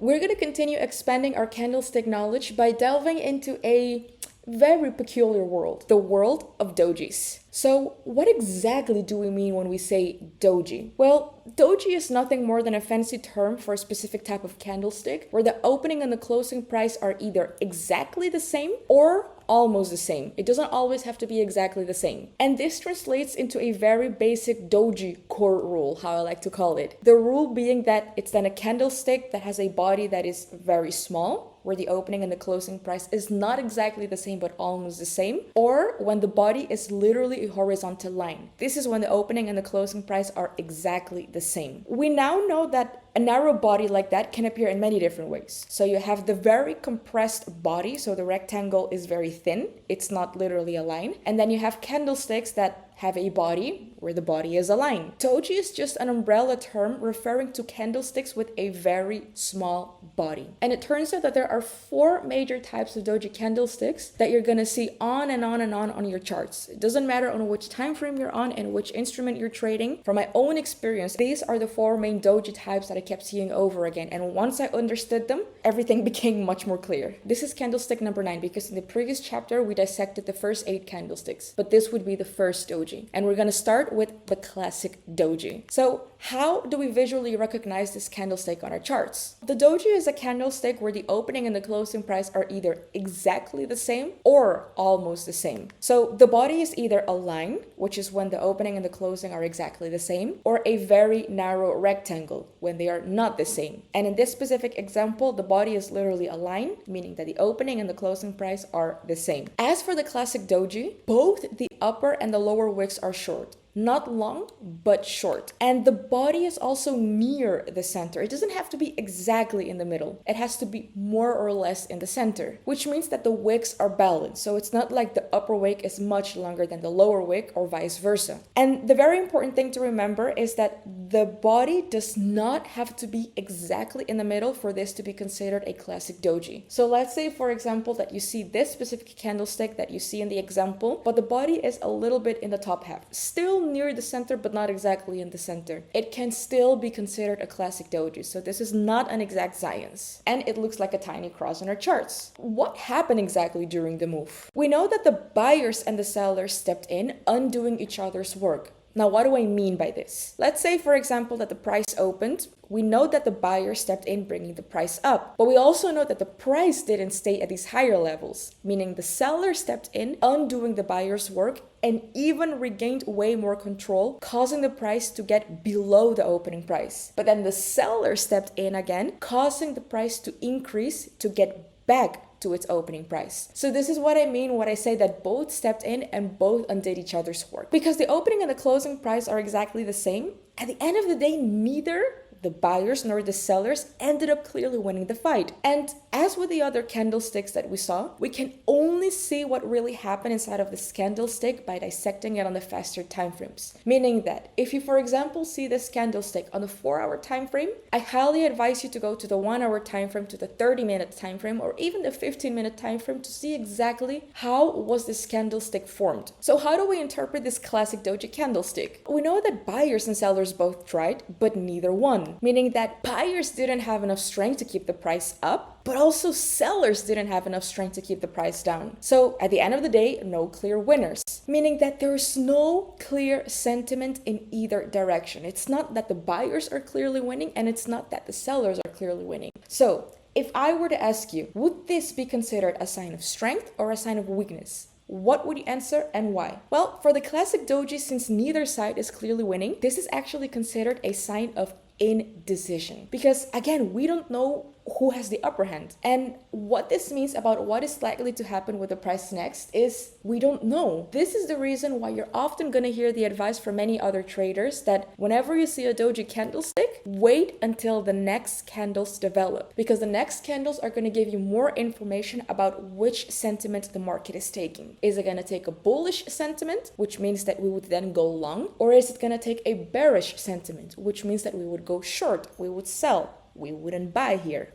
We're going to continue expanding our candlestick knowledge by delving into a very peculiar world, the world of dojis. So what exactly do we mean when we say doji? Well, doji is nothing more than a fancy term for a specific type of candlestick where the opening and the closing price are either exactly the same or almost the same. It doesn't always have to be exactly the same. And this translates into a very basic doji core rule, how I like to call it. The rule being that it's then a candlestick that has a body that is very small, where the opening and the closing price is not exactly the same but almost the same, or when the body is literally a horizontal line. This is when the opening and the closing price are exactly the same. We now know that a narrow body like that can appear in many different ways. So you have the very compressed body, so the rectangle is very thin, it's not literally a line, and then you have candlesticks that have a body where the body is a line. Doji is just an umbrella term referring to candlesticks with a very small body. And it turns out that there are 4 major types of doji candlesticks that you're gonna see on and on your charts. It doesn't matter on which time frame you're on and which instrument you're trading. From my own experience, these are the 4 main doji types that I kept seeing over again. And once I understood them, everything became much more clear. This is candlestick number 9 because in the previous chapter, we dissected the first 8 candlesticks, but this would be the first doji. And we're going to start with the classic doji. So how do we visually recognize this candlestick on our charts? The doji is a candlestick where the opening and the closing price are either exactly the same or almost the same. So the body is either a line, which is when the opening and the closing are exactly the same, or a very narrow rectangle when they are not the same. And in this specific example, the body is literally a line, meaning that the opening and the closing price are the same. As for the classic doji, both the upper and the lower wicks are short. Not long, but short. And the body is also near the center. It doesn't have to be exactly in the middle. It has to be more or less in the center, which means that the wicks are balanced. So it's not like the upper wick is much longer than the lower wick or vice versa. And the very important thing to remember is that the body does not have to be exactly in the middle for this to be considered a classic doji. So let's say, for example, that you see this specific candlestick that you see in the example, but the body is a little bit in the top half. Still near the center, but not exactly in the center. It can still be considered a classic doji. So this is not an exact science. And it looks like a tiny cross on our charts. What happened exactly during the move? We know that the buyers and the sellers stepped in, undoing each other's work. Now, what do I mean by this? Let's say, for example, that the price opened. We know that the buyer stepped in, bringing the price up. But we also know that the price didn't stay at these higher levels, meaning the seller stepped in, undoing the buyer's work, and even regained way more control, causing the price to get below the opening price. But then the seller stepped in again, causing the price to increase to get back to its opening price. So this is what I mean when I say that both stepped in and both undid each other's work. Because the opening and the closing price are exactly the same, at the end of the day, neither the buyers nor the sellers ended up clearly winning the fight. And as with the other candlesticks that we saw, we can only see what really happened inside of this candlestick by dissecting it on the faster time frames. Meaning that if you, for example, see this candlestick on the 4-hour time frame, I highly advise you to go to the 1-hour time frame, to the 30-minute time frame, or even the 15-minute time frame to see exactly how was this candlestick formed. So how do we interpret this classic doji candlestick? We know that buyers and sellers both tried, but neither won. Meaning that buyers didn't have enough strength to keep the price up, but also sellers didn't have enough strength to keep the price down. So at the end of the day, no clear winners. Meaning that there's no clear sentiment in either direction. It's not that the buyers are clearly winning, and it's not that the sellers are clearly winning. So if I were to ask you, would this be considered a sign of strength or a sign of weakness? What would you answer and why? Well, for the classic doji, since neither side is clearly winning, this is actually considered a sign of indecision. Because again, we don't know who has the upper hand. And what this means about what is likely to happen with the price next is we don't know. This is the reason why you're often going to hear the advice from many other traders that whenever you see a doji candlestick, wait until the next candles develop, because the next candles are going to give you more information about which sentiment the market is taking. Is it going to take a bullish sentiment, which means that we would then go long, or is it going to take a bearish sentiment, which means that we would go short, we would sell, we wouldn't buy here?